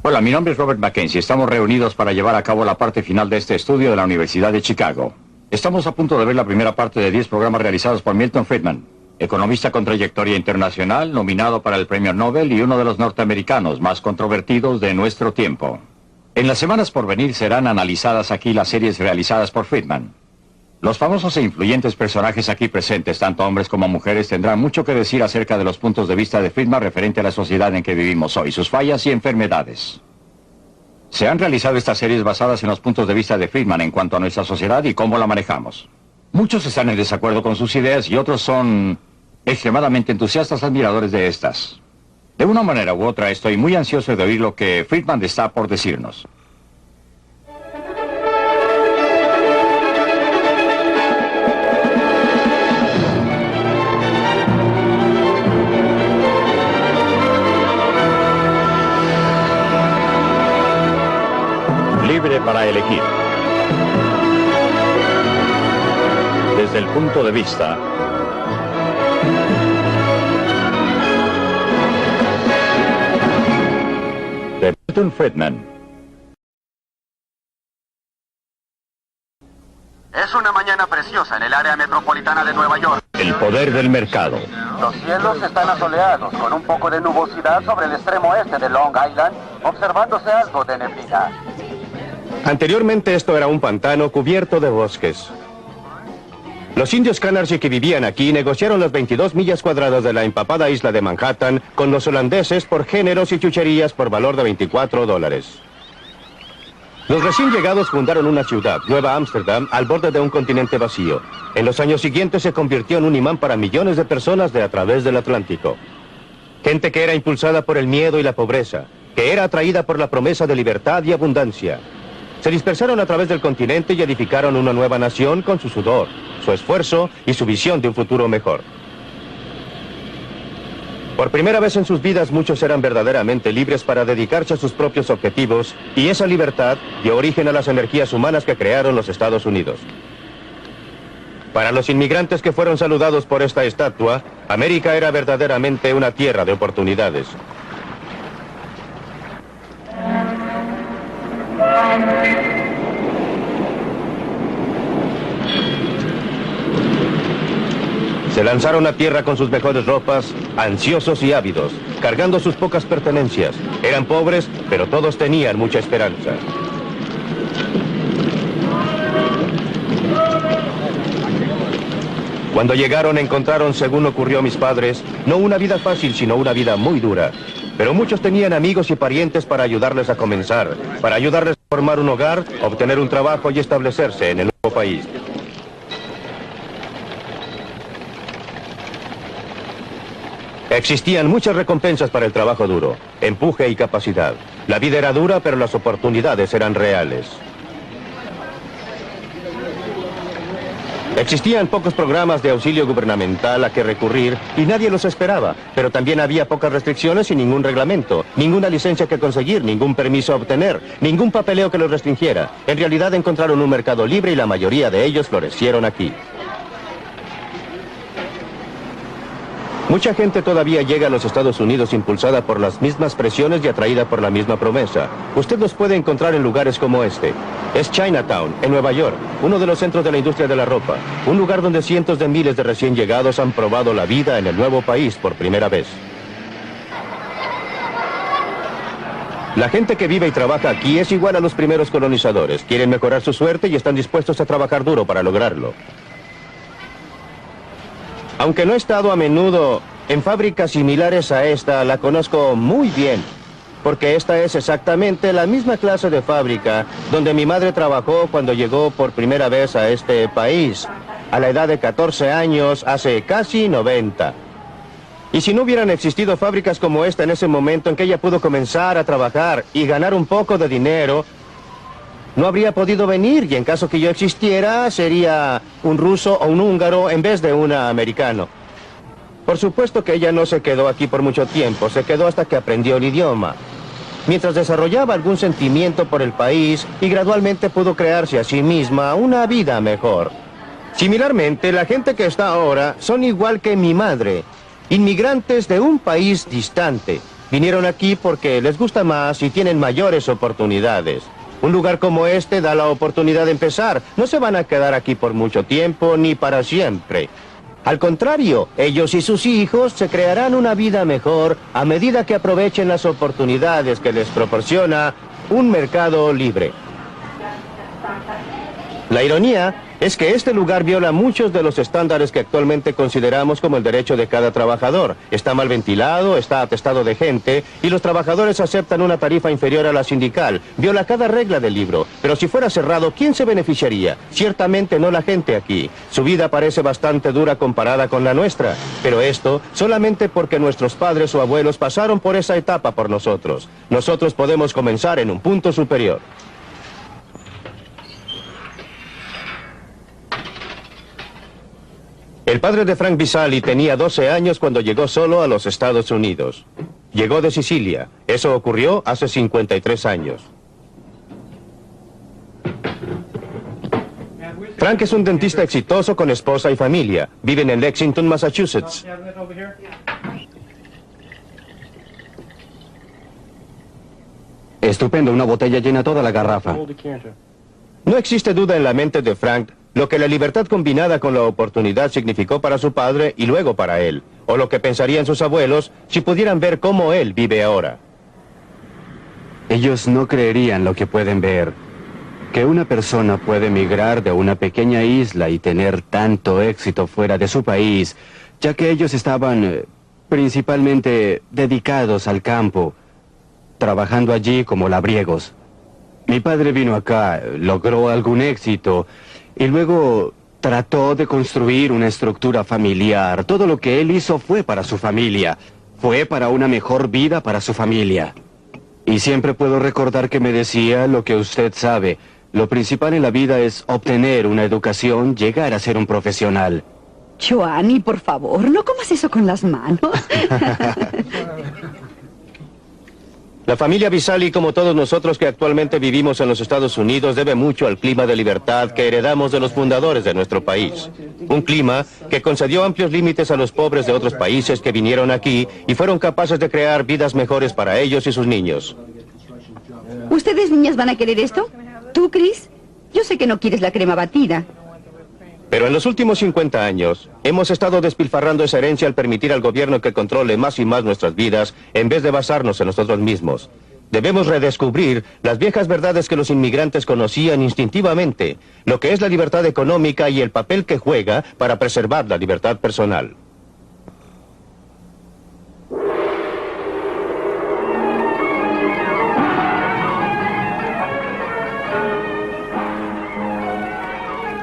Hola, mi nombre es Robert Mackenzie. Estamos reunidos para llevar a cabo la parte final de este estudio de la Universidad de Chicago. Estamos a punto de ver la primera parte de 10 programas realizados por Milton Friedman, economista con trayectoria internacional, nominado para el Premio Nobel y uno de los norteamericanos más controvertidos de nuestro tiempo. En las semanas por venir serán analizadas aquí las series realizadas por Friedman. Los famosos e influyentes personajes aquí presentes, tanto hombres como mujeres, tendrán mucho que decir acerca de los puntos de vista de Friedman referente a la sociedad en que vivimos hoy, sus fallas y enfermedades. Se han realizado estas series basadas en los puntos de vista de Friedman en cuanto a nuestra sociedad y cómo la manejamos. Muchos están en desacuerdo con sus ideas y otros son extremadamente entusiastas admiradores de estas. De una manera u otra, estoy muy ansioso de oír lo que Friedman está por decirnos. Libre para elegir. Desde el punto de vista de Milton Friedman. Es una mañana preciosa en el área metropolitana de Nueva York. El poder del mercado. Los cielos están asoleados, con un poco de nubosidad sobre el extremo oeste de Long Island, observándose algo de neblina. Anteriormente esto era un pantano cubierto de bosques. Los indios Canarsie que vivían aquí negociaron las 22 millas cuadradas de la empapada isla de Manhattan con los holandeses por géneros y chucherías por valor de $24. Los recién llegados fundaron una ciudad, Nueva Ámsterdam, al borde de un continente vacío. En los años siguientes se convirtió en un imán para millones de personas de a través del Atlántico. Gente que era impulsada por el miedo y la pobreza, que era atraída por la promesa de libertad y abundancia. Se dispersaron a través del continente y edificaron una nueva nación con su sudor, su esfuerzo y su visión de un futuro mejor. Por primera vez en sus vidas muchos eran verdaderamente libres para dedicarse a sus propios objetivos y esa libertad dio origen a las energías humanas que crearon los Estados Unidos. Para los inmigrantes que fueron saludados por esta estatua, América era verdaderamente una tierra de oportunidades. Se lanzaron a tierra con sus mejores ropas, ansiosos y ávidos, cargando sus pocas pertenencias. Eran pobres, pero todos tenían mucha esperanza. Cuando llegaron encontraron, según ocurrió a mis padres, no una vida fácil, sino una vida muy dura. Pero muchos tenían amigos y parientes para ayudarles a comenzar, para ayudarles a formar un hogar, obtener un trabajo y establecerse en el nuevo país. Existían muchas recompensas para el trabajo duro, empuje y capacidad. La vida era dura, pero las oportunidades eran reales. Existían pocos programas de auxilio gubernamental a que recurrir y nadie los esperaba, pero también había pocas restricciones y ningún reglamento, ninguna licencia que conseguir, ningún permiso a obtener, ningún papeleo que los restringiera. En realidad encontraron un mercado libre y la mayoría de ellos florecieron aquí. Mucha gente todavía llega a los Estados Unidos impulsada por las mismas presiones y atraída por la misma promesa. Usted los puede encontrar en lugares como este. Es Chinatown, en Nueva York, uno de los centros de la industria de la ropa. Un lugar donde cientos de miles de recién llegados han probado la vida en el nuevo país por primera vez. La gente que vive y trabaja aquí es igual a los primeros colonizadores. Quieren mejorar su suerte y están dispuestos a trabajar duro para lograrlo. Aunque no he estado a menudo en fábricas similares a esta, la conozco muy bien, porque esta es exactamente la misma clase de fábrica donde mi madre trabajó cuando llegó por primera vez a este país, a la edad de 14 años, hace casi 90. Y si no hubieran existido fábricas como esta en ese momento en que ella pudo comenzar a trabajar y ganar un poco de dinero, no habría podido venir y en caso que yo existiera sería un ruso o un húngaro en vez de un americano. Por supuesto que ella no se quedó aquí por mucho tiempo, se quedó hasta que aprendió el idioma. Mientras desarrollaba algún sentimiento por el país y gradualmente pudo crearse a sí misma una vida mejor. Similarmente, la gente que está ahora son igual que mi madre, inmigrantes de un país distante. Vinieron aquí porque les gusta más y tienen mayores oportunidades. Un lugar como este da la oportunidad de empezar. No se van a quedar aquí por mucho tiempo ni para siempre. Al contrario, ellos y sus hijos se crearán una vida mejor a medida que aprovechen las oportunidades que les proporciona un mercado libre. La ironía es que este lugar viola muchos de los estándares que actualmente consideramos como el derecho de cada trabajador. Está mal ventilado, está atestado de gente y los trabajadores aceptan una tarifa inferior a la sindical. Viola cada regla del libro. Pero si fuera cerrado, ¿quién se beneficiaría? Ciertamente no la gente aquí. Su vida parece bastante dura comparada con la nuestra. Pero esto solamente porque nuestros padres o abuelos pasaron por esa etapa por nosotros. Nosotros podemos comenzar en un punto superior. El padre de Frank Visali tenía 12 años cuando llegó solo a los Estados Unidos. Llegó de Sicilia. Eso ocurrió hace 53 años. Frank es un dentista exitoso con esposa y familia. Viven en Lexington, Massachusetts. Estupendo, una botella llena toda la garrafa. No existe duda en la mente de Frank lo que la libertad combinada con la oportunidad significó para su padre y luego para él, o lo que pensarían sus abuelos si pudieran ver cómo él vive ahora. Ellos no creerían lo que pueden ver. Que una persona puede emigrar de una pequeña isla y tener tanto éxito fuera de su país, ya que ellos estaban principalmente dedicados al campo, trabajando allí como labriegos. Mi padre vino acá, logró algún éxito y luego trató de construir una estructura familiar. Todo lo que él hizo fue para su familia, fue para una mejor vida para su familia. Y siempre puedo recordar que me decía lo que usted sabe. Lo principal en la vida es obtener una educación, llegar a ser un profesional. Joanny, por favor, no comas eso con las manos. La familia Visali, como todos nosotros que actualmente vivimos en los Estados Unidos, debe mucho al clima de libertad que heredamos de los fundadores de nuestro país. Un clima que concedió amplios límites a los pobres de otros países que vinieron aquí y fueron capaces de crear vidas mejores para ellos y sus niños. ¿Ustedes, niñas, van a querer esto? ¿Tú, Chris? Yo sé que no quieres la crema batida. Pero en los últimos 50 años, hemos estado despilfarrando esa herencia al permitir al gobierno que controle más y más nuestras vidas, en vez de basarnos en nosotros mismos. Debemos redescubrir las viejas verdades que los inmigrantes conocían instintivamente, lo que es la libertad económica y el papel que juega para preservar la libertad personal.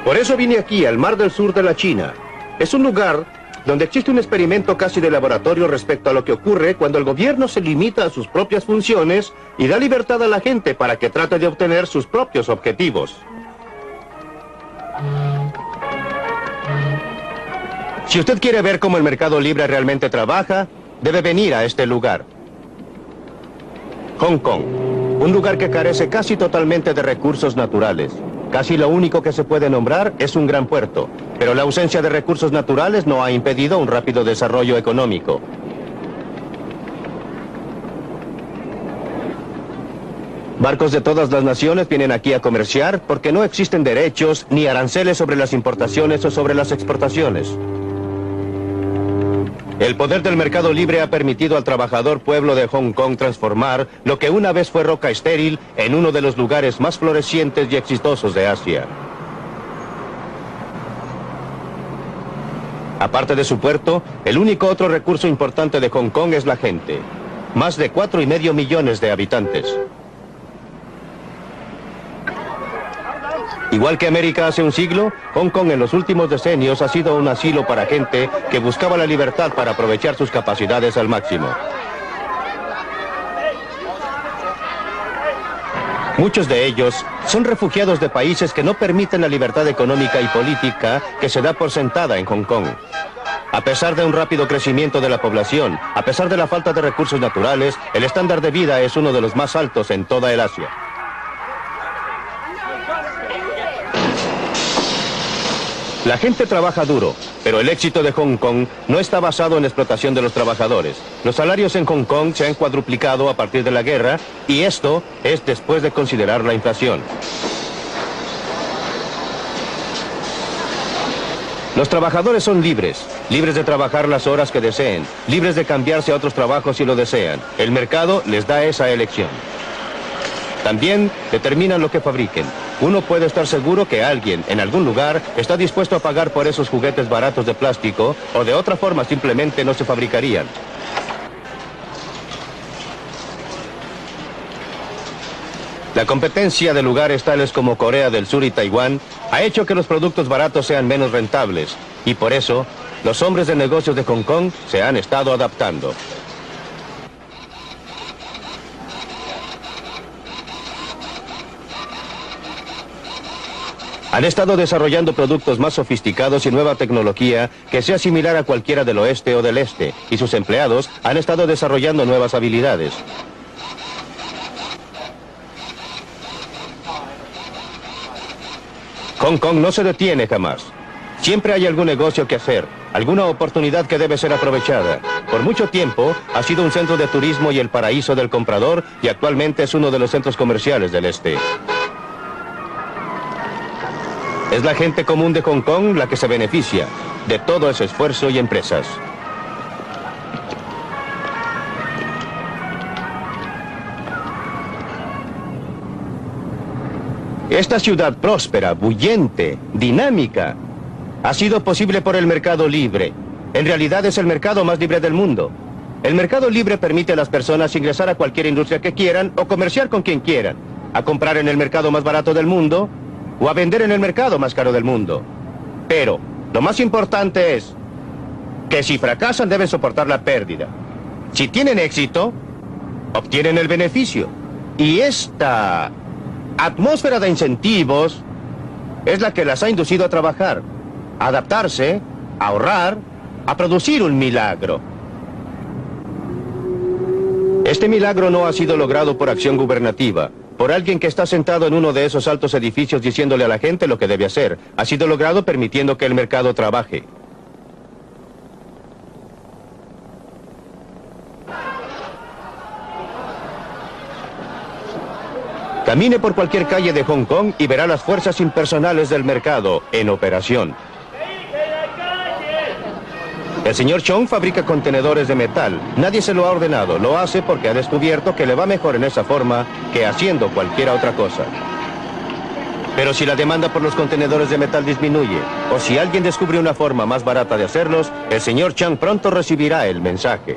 Por eso vine aquí, al Mar del Sur de la China. Es un lugar donde existe un experimento casi de laboratorio respecto a lo que ocurre cuando el gobierno se limita a sus propias funciones y da libertad a la gente para que trate de obtener sus propios objetivos. Si usted quiere ver cómo el mercado libre realmente trabaja, debe venir a este lugar. Hong Kong, un lugar que carece casi totalmente de recursos naturales. Casi lo único que se puede nombrar es un gran puerto, pero la ausencia de recursos naturales no ha impedido un rápido desarrollo económico. Barcos de todas las naciones vienen aquí a comerciar porque no existen derechos ni aranceles sobre las importaciones o sobre las exportaciones. El poder del mercado libre ha permitido al trabajador pueblo de Hong Kong transformar lo que una vez fue roca estéril en uno de los lugares más florecientes y exitosos de Asia. Aparte de su puerto, el único otro recurso importante de Hong Kong es la gente. Más de 4,5 millones de habitantes. Igual que América hace un siglo, Hong Kong en los últimos decenios ha sido un asilo para gente que buscaba la libertad para aprovechar sus capacidades al máximo. Muchos de ellos son refugiados de países que no permiten la libertad económica y política que se da por sentada en Hong Kong. A pesar de un rápido crecimiento de la población, a pesar de la falta de recursos naturales, el estándar de vida es uno de los más altos en toda el Asia. La gente trabaja duro, pero el éxito de Hong Kong no está basado en la explotación de los trabajadores. Los salarios en Hong Kong se han cuadruplicado a partir de la guerra, y esto es después de considerar la inflación. Los trabajadores son libres de trabajar las horas que deseen, libres de cambiarse a otros trabajos si lo desean. El mercado les da esa elección. También determinan lo que fabriquen. Uno puede estar seguro que alguien, en algún lugar, está dispuesto a pagar por esos juguetes baratos de plástico, o de otra forma simplemente no se fabricarían. La competencia de lugares tales como Corea del Sur y Taiwán ha hecho que los productos baratos sean menos rentables, y por eso, los hombres de negocios de Hong Kong se han estado adaptando. Han estado desarrollando productos más sofisticados y nueva tecnología que sea similar a cualquiera del oeste o del este, y sus empleados han estado desarrollando nuevas habilidades. Hong Kong no se detiene jamás. Siempre hay algún negocio que hacer, alguna oportunidad que debe ser aprovechada. Por mucho tiempo ha sido un centro de turismo y el paraíso del comprador, y actualmente es uno de los centros comerciales del este. Es la gente común de Hong Kong la que se beneficia de todo ese esfuerzo y empresas. Esta ciudad próspera, bullente, dinámica, ha sido posible por el mercado libre. En realidad es el mercado más libre del mundo. El mercado libre permite a las personas ingresar a cualquier industria que quieran o comerciar con quien quieran, a comprar en el mercado más barato del mundo o a vender en el mercado más caro del mundo. Pero lo más importante es que si fracasan deben soportar la pérdida. Si tienen éxito, obtienen el beneficio. Y esta atmósfera de incentivos es la que las ha inducido a trabajar, a adaptarse, a ahorrar, a producir un milagro. Este milagro no ha sido logrado por acción gubernativa, por alguien que está sentado en uno de esos altos edificios diciéndole a la gente lo que debe hacer. Ha sido logrado permitiendo que el mercado trabaje. Camine por cualquier calle de Hong Kong y verá las fuerzas impersonales del mercado en operación. El señor Chong fabrica contenedores de metal. Nadie se lo ha ordenado. Lo hace porque ha descubierto que le va mejor en esa forma que haciendo cualquier otra cosa. Pero si la demanda por los contenedores de metal disminuye, o si alguien descubre una forma más barata de hacerlos, el señor Chang pronto recibirá el mensaje.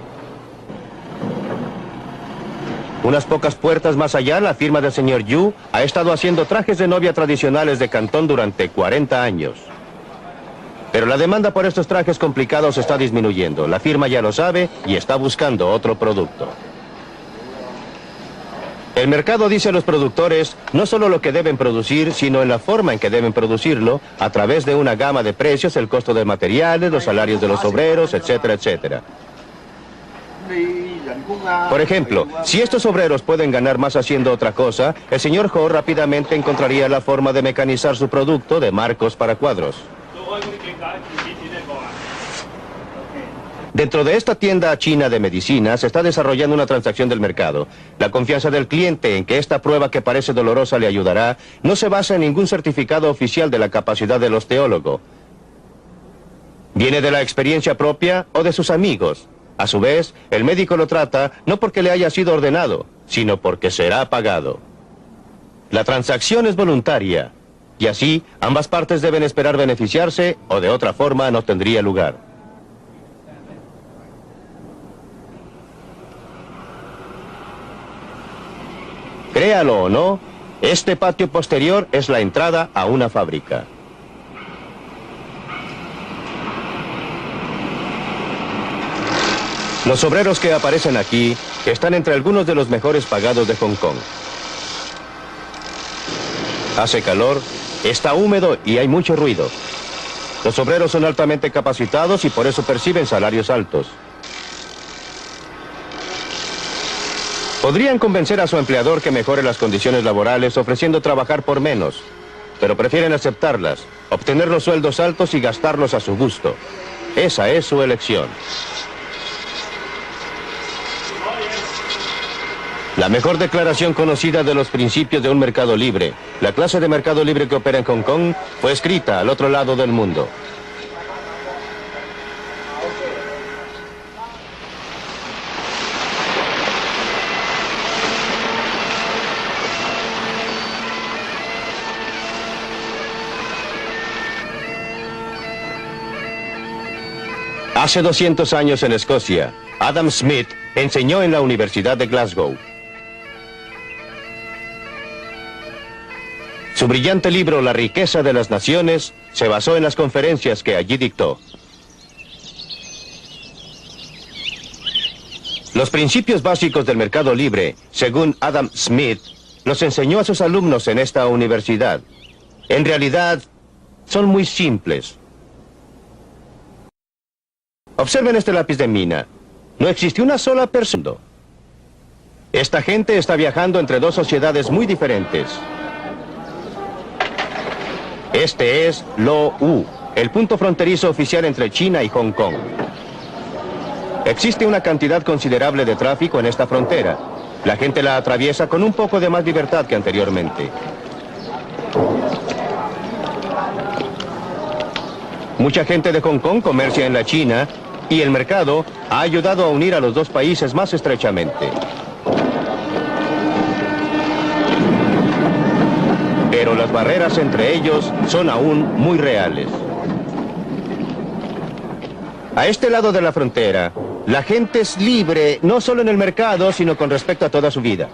Unas pocas puertas más allá, la firma del señor Yu ha estado haciendo trajes de novia tradicionales de Cantón durante 40 años. Pero la demanda por estos trajes complicados está disminuyendo. La firma ya lo sabe y está buscando otro producto. El mercado dice a los productores no solo lo que deben producir, sino en la forma en que deben producirlo, a través de una gama de precios, el costo de materiales, los salarios de los obreros, etcétera, etcétera. Por ejemplo, si estos obreros pueden ganar más haciendo otra cosa, el señor Ho rápidamente encontraría la forma de mecanizar su producto de marcos para cuadros. Dentro de esta tienda china de medicinas se está desarrollando una transacción del mercado. La confianza del cliente en que esta prueba que parece dolorosa le ayudará no se basa en ningún certificado oficial de la capacidad del osteólogo. Viene de la experiencia propia o de sus amigos. A su vez, el médico lo trata no porque le haya sido ordenado, sino porque será pagado. La transacción es voluntaria, y así ambas partes deben esperar beneficiarse o de otra forma no tendría lugar. Créalo o no, este patio posterior es la entrada a una fábrica. Los obreros que aparecen aquí están entre algunos de los mejores pagados de Hong Kong. Hace calor, está húmedo y hay mucho ruido. Los obreros son altamente capacitados y por eso perciben salarios altos. Podrían convencer a su empleador que mejore las condiciones laborales ofreciendo trabajar por menos. pero prefieren aceptarlas, obtener los sueldos altos y gastarlos a su gusto. Esa es su elección. La mejor declaración conocida de los principios de un mercado libre, la clase de mercado libre que opera en Hong Kong, fue escrita al otro lado del mundo. Hace 200 años en Escocia, Adam Smith enseñó en la Universidad de Glasgow. Su brillante libro, La riqueza de las naciones, se basó en las conferencias que allí dictó. Los principios básicos del mercado libre, según Adam Smith, los enseñó a sus alumnos en esta universidad. En realidad, son muy simples. Observen este lápiz de mina. No existe una sola persona. Esta gente está viajando entre dos sociedades muy diferentes. Este es Lo U, el punto fronterizo oficial entre China y Hong Kong. Existe una cantidad considerable de tráfico en esta frontera. La gente la atraviesa con un poco de más libertad que anteriormente. Mucha gente de Hong Kong comercia en la China y el mercado ha ayudado a unir a los dos países más estrechamente. Pero las barreras entre ellos son aún muy reales. A este lado de la frontera, la gente es libre, no solo en el mercado, sino con respecto a toda su vida.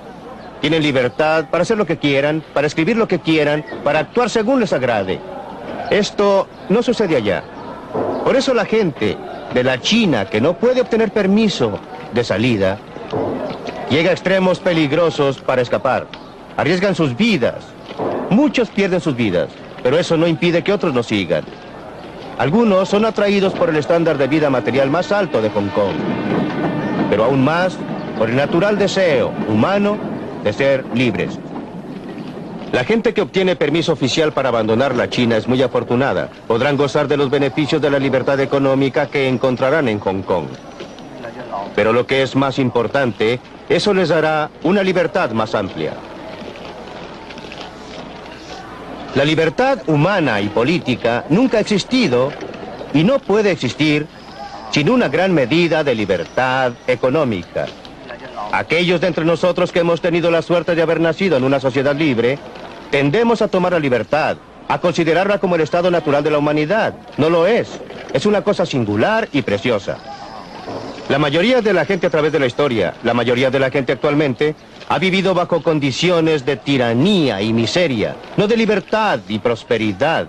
Tienen libertad para hacer lo que quieran, para escribir lo que quieran, para actuar según les agrade. Esto no sucede allá. Por eso la gente de la China, que no puede obtener permiso de salida, llega a extremos peligrosos para escapar. Arriesgan sus vidas. Muchos pierden sus vidas, pero eso no impide que otros nos sigan. Algunos son atraídos por el estándar de vida material más alto de Hong Kong, pero aún más por el natural deseo humano de ser libres. La gente que obtiene permiso oficial para abandonar la China es muy afortunada. Podrán gozar de los beneficios de la libertad económica que encontrarán en Hong Kong. Pero lo que es más importante, eso les dará una libertad más amplia. La libertad humana y política nunca ha existido y no puede existir sin una gran medida de libertad económica. Aquellos de entre nosotros que hemos tenido la suerte de haber nacido en una sociedad libre, tendemos a tomar la libertad, a considerarla como el estado natural de la humanidad. No lo es. Es una cosa singular y preciosa. La mayoría de la gente a través de la historia, la mayoría de la gente actualmente, ha vivido bajo condiciones de tiranía y miseria, no de libertad y prosperidad.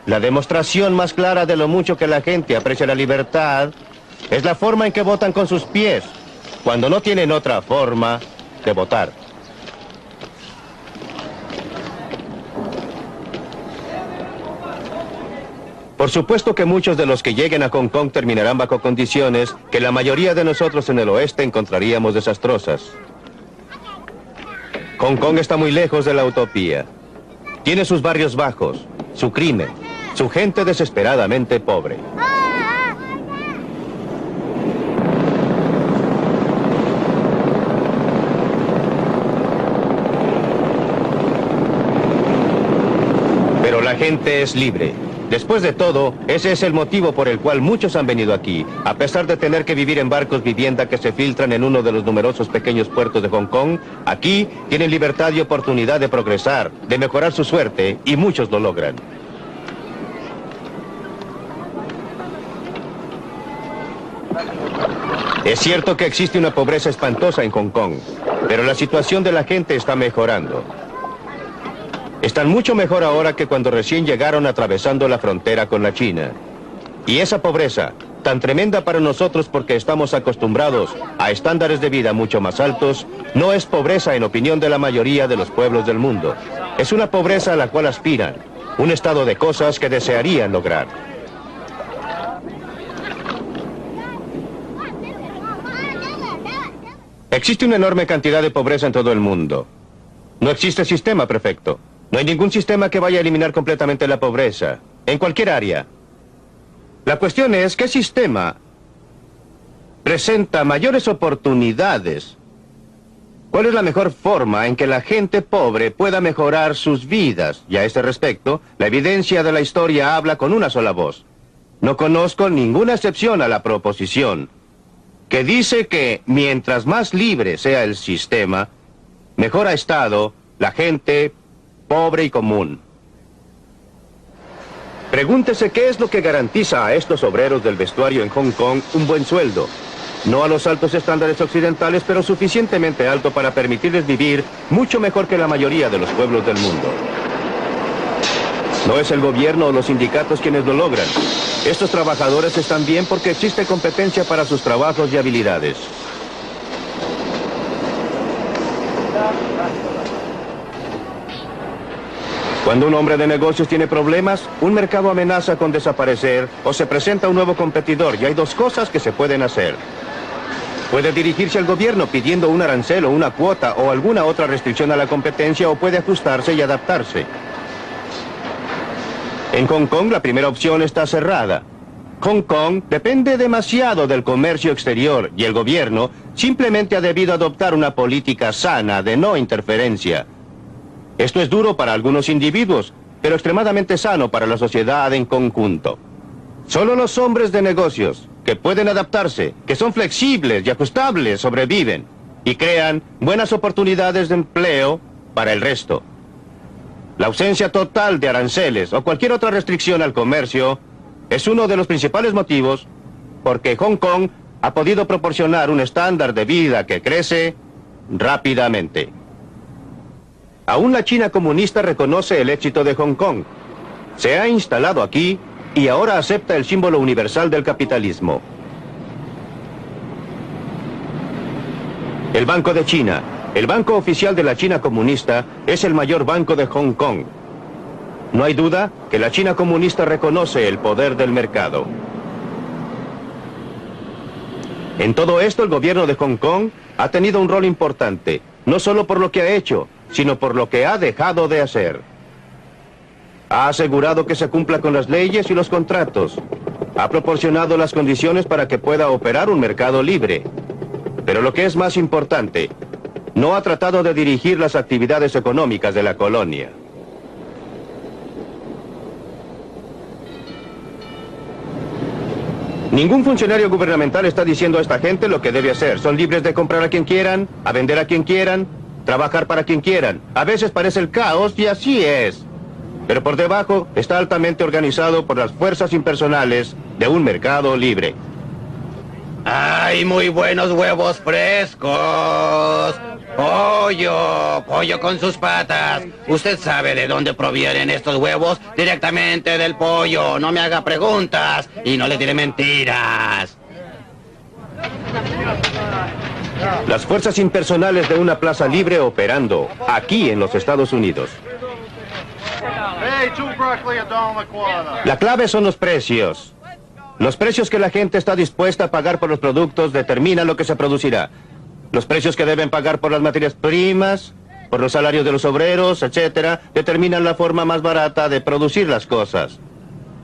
La demostración más clara de lo mucho que la gente aprecia la libertad es la forma en que votan con sus pies, cuando no tienen otra forma de votar. Por supuesto que muchos de los que lleguen a Hong Kong terminarán bajo condiciones que la mayoría de nosotros en el oeste encontraríamos desastrosas. Hong Kong está muy lejos de la utopía. Tiene sus barrios bajos, su crimen, su gente desesperadamente pobre. Pero la gente es libre. Después de todo, ese es el motivo por el cual muchos han venido aquí, a pesar de tener que vivir en barcos vivienda que se filtran en uno de los numerosos pequeños puertos de Hong Kong. Aquí tienen libertad y oportunidad de progresar, de mejorar su suerte, y muchos lo logran. Es cierto que existe una pobreza espantosa en Hong Kong, pero la situación de la gente está mejorando. Están mucho mejor ahora que cuando recién llegaron atravesando la frontera con la China. Y esa pobreza, tan tremenda para nosotros porque estamos acostumbrados a estándares de vida mucho más altos, no es pobreza en opinión de la mayoría de los pueblos del mundo. Es una pobreza a la cual aspiran, un estado de cosas que desearían lograr. Existe una enorme cantidad de pobreza en todo el mundo. No existe sistema perfecto. No hay ningún sistema que vaya a eliminar completamente la pobreza, en cualquier área. La cuestión es, ¿qué sistema presenta mayores oportunidades? ¿Cuál es la mejor forma en que la gente pobre pueda mejorar sus vidas? Y a este respecto, la evidencia de la historia habla con una sola voz. No conozco ninguna excepción a la proposición que dice que mientras más libre sea el sistema, mejor ha estado la gente pobre y común. Pregúntese qué es lo que garantiza a estos obreros del vestuario en Hong Kong un buen sueldo. No a los altos estándares occidentales, pero suficientemente alto para permitirles vivir mucho mejor que la mayoría de los pueblos del mundo. No es el gobierno o los sindicatos quienes lo logran. Estos trabajadores están bien porque existe competencia para sus trabajos y habilidades. Cuando un hombre de negocios tiene problemas, un mercado amenaza con desaparecer o se presenta un nuevo competidor y hay dos cosas que se pueden hacer. Puede dirigirse al gobierno pidiendo un arancel o una cuota o alguna otra restricción a la competencia o puede ajustarse y adaptarse. En Hong Kong la primera opción está cerrada. Hong Kong depende demasiado del comercio exterior y el gobierno simplemente ha debido adoptar una política sana de no interferencia. Esto es duro para algunos individuos, pero extremadamente sano para la sociedad en conjunto. Solo los hombres de negocios, que pueden adaptarse, que son flexibles y ajustables, sobreviven y crean buenas oportunidades de empleo para el resto. La ausencia total de aranceles o cualquier otra restricción al comercio es uno de los principales motivos porque Hong Kong ha podido proporcionar un estándar de vida que crece rápidamente. Aún la China comunista reconoce el éxito de Hong Kong. Se ha instalado aquí y ahora acepta el símbolo universal del capitalismo. El Banco de China, el banco oficial de la China comunista, es el mayor banco de Hong Kong. No hay duda que la China comunista reconoce el poder del mercado. En todo esto, el gobierno de Hong Kong ha tenido un rol importante, no solo por lo que ha hecho, sino por lo que ha dejado de hacer. Ha asegurado que se cumpla con las leyes y los contratos. Ha proporcionado las condiciones para que pueda operar un mercado libre. Pero lo que es más importante, no ha tratado de dirigir las actividades económicas de la colonia. Ningún funcionario gubernamental está diciendo a esta gente lo que debe hacer. Son libres de comprar a quien quieran, a vender a quien quieran, trabajar para quien quieran. A veces parece el caos y así es. Pero por debajo está altamente organizado por las fuerzas impersonales de un mercado libre. ¡Ay, muy buenos huevos frescos! ¡Pollo! ¡Pollo con sus patas! ¿Usted sabe de dónde provienen estos huevos? Directamente del pollo. No me haga preguntas y no le diré mentiras. Las fuerzas impersonales de una plaza libre operando aquí en los Estados Unidos. La clave son los precios. Los precios que la gente está dispuesta a pagar por los productos determinan lo que se producirá. Los precios que deben pagar por las materias primas, por los salarios de los obreros, etcétera, determinan la forma más barata de producir las cosas.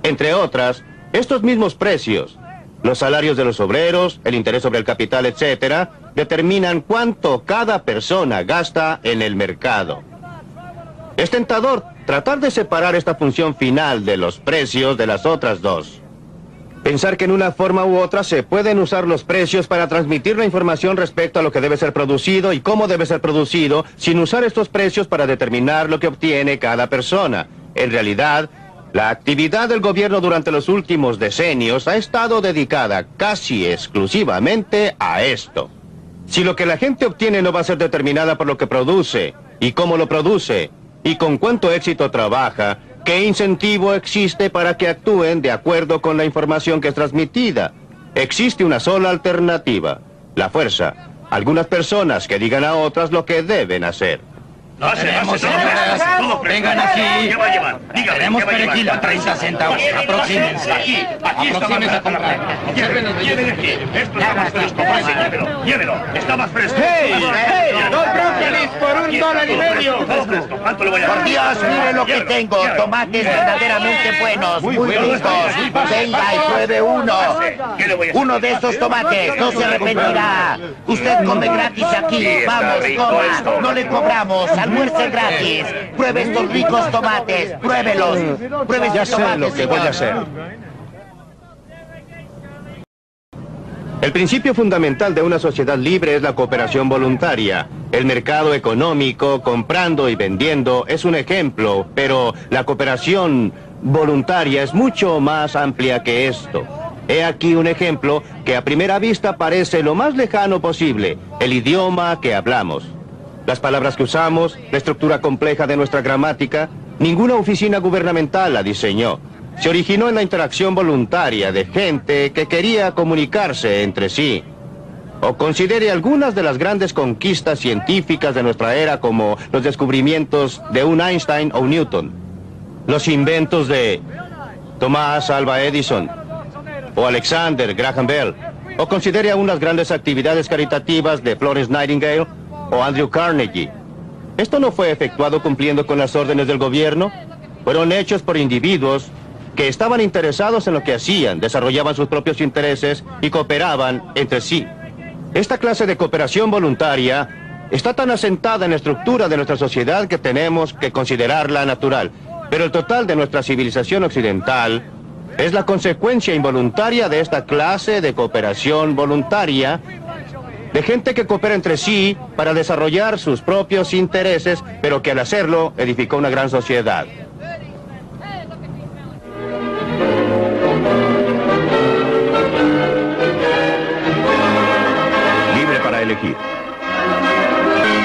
Entre otras, estos mismos precios, los salarios de los obreros, el interés sobre el capital, etcétera, determinan cuánto cada persona gasta en el mercado. Es tentador tratar de separar esta función final de los precios de las otras dos. Pensar que en una forma u otra se pueden usar los precios para transmitir la información respecto a lo que debe ser producido y cómo debe ser producido, sin usar estos precios para determinar lo que obtiene cada persona. En realidad, la actividad del gobierno durante los últimos decenios ha estado dedicada casi exclusivamente a esto. Si lo que la gente obtiene no va a ser determinada por lo que produce, y cómo lo produce, y con cuánto éxito trabaja, ¿qué incentivo existe para que actúen de acuerdo con la información que es transmitida? Existe una sola alternativa, la fuerza. Algunas personas que digan a otras lo que deben hacer. No tenemos, señoras. Vengan aquí. ¿Qué va a llevar? Dígame, Tenemos ¿qué va a llevar? perejil a 30 centavos. Aproxímense. Aquí Aproxímense a comprar. Llévelo aquí. Esto está más fresco. Llévelo. Está más fresco. ¡Hey! ¡Hey! ¡Dos brócolis por $1.50! ¿Cuánto le voy a dar? Por Dios, mire lo que tengo. Tomates verdaderamente buenos, muy ricos. Venga y pruebe uno. ¿Qué le voy a hacer? Uno de estos tomates, no se arrepentirá. Usted come gratis aquí. Vamos, coma. No le cobramos. Almuerce gratis. Pruebe estos ricos tomates. Pruébelos. Pruebe Ya estos sé tomates, lo que voy a señor. hacer. El principio fundamental de una sociedad libre es la cooperación voluntaria. El mercado económico, comprando y vendiendo, es un ejemplo, pero la cooperación voluntaria es mucho más amplia que esto. He aquí un ejemplo que a primera vista parece lo más lejano posible: el idioma que hablamos. Las palabras que usamos, la estructura compleja de nuestra gramática, ninguna oficina gubernamental la diseñó. Se originó en la interacción voluntaria de gente que quería comunicarse entre sí. O considere algunas de las grandes conquistas científicas de nuestra era, como los descubrimientos de un Einstein o Newton, los inventos de Thomas Alva Edison o Alexander Graham Bell, o considere aún las grandes actividades caritativas de Florence Nightingale o Andrew Carnegie. Esto no fue efectuado cumpliendo con las órdenes del gobierno, fueron hechos por individuos que estaban interesados en lo que hacían, desarrollaban sus propios intereses y cooperaban entre sí. Esta clase de cooperación voluntaria está tan asentada en la estructura de nuestra sociedad que tenemos que considerarla natural. Pero el total de nuestra civilización occidental es la consecuencia involuntaria de esta clase de cooperación voluntaria, de gente que coopera entre sí para desarrollar sus propios intereses, pero que al hacerlo edificó una gran sociedad. Elegir.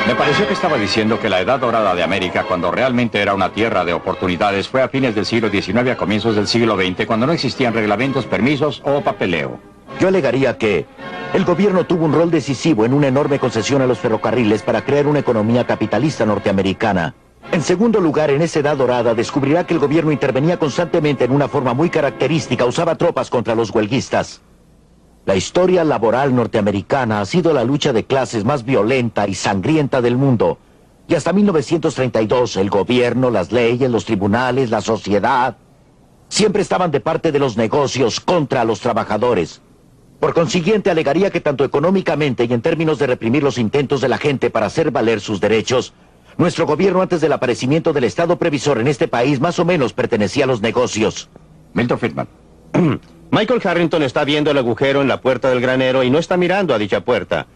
Me pareció que estaba diciendo que la edad dorada de América, cuando realmente era una tierra de oportunidades, fue a fines del siglo XIX a comienzos del siglo XX, cuando no existían reglamentos, permisos o papeleo. Yo alegaría que el gobierno tuvo un rol decisivo en una enorme concesión a los ferrocarriles para crear una economía capitalista norteamericana. En segundo lugar, en esa edad dorada descubrirá que el gobierno intervenía constantemente en una forma muy característica, usaba tropas contra los huelguistas. La historia laboral norteamericana ha sido la lucha de clases más violenta y sangrienta del mundo. Y hasta 1932, el gobierno, las leyes, los tribunales, la sociedad, siempre estaban de parte de los negocios contra los trabajadores. Por consiguiente, alegaría que tanto económicamente y en términos de reprimir los intentos de la gente para hacer valer sus derechos, nuestro gobierno antes del aparecimiento del Estado previsor en este país más o menos pertenecía a los negocios. Milton Friedman. Michael Harrington está viendo el agujero en la puerta del granero y no está mirando a dicha puerta.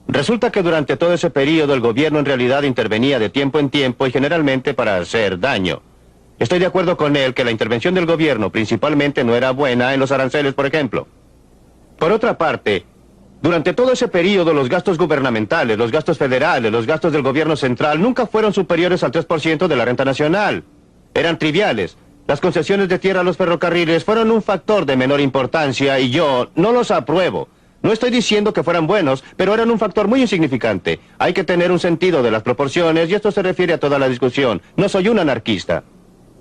Resulta que durante todo ese periodo el gobierno en realidad intervenía de tiempo en tiempo y generalmente para hacer daño. Estoy de acuerdo con él que la intervención del gobierno principalmente no era buena en los aranceles, por ejemplo. Por otra parte, durante todo ese periodo los gastos gubernamentales, los gastos federales, los gastos del gobierno central nunca fueron superiores al 3% de la renta nacional. Eran triviales. Las concesiones de tierra a los ferrocarriles fueron un factor de menor importancia y yo no los apruebo. No estoy diciendo que fueran buenos, pero eran un factor muy insignificante. Hay que tener un sentido de las proporciones y esto se refiere a toda la discusión. No soy un anarquista.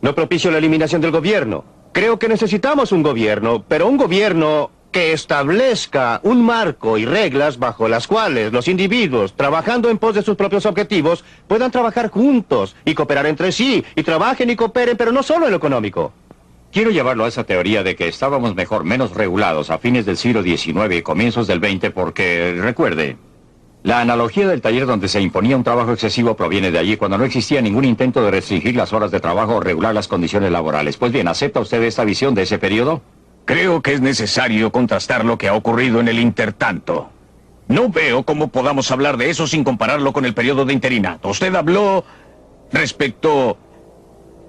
No propicio la eliminación del gobierno. Creo que necesitamos un gobierno, pero un gobierno que establezca un marco y reglas bajo las cuales los individuos, trabajando en pos de sus propios objetivos, puedan trabajar juntos y cooperar entre sí, y trabajen y cooperen, pero no solo en lo económico. Quiero llevarlo a esa teoría de que estábamos mejor, menos regulados a fines del siglo XIX y comienzos del XX porque, recuerde, la analogía del taller donde se imponía un trabajo excesivo proviene de allí cuando no existía ningún intento de restringir las horas de trabajo o regular las condiciones laborales. Pues bien, ¿acepta usted esta visión de ese periodo? Creo que es necesario contrastar lo que ha ocurrido en el intertanto. No veo cómo podamos hablar de eso sin compararlo con el periodo de interinato. Usted habló respecto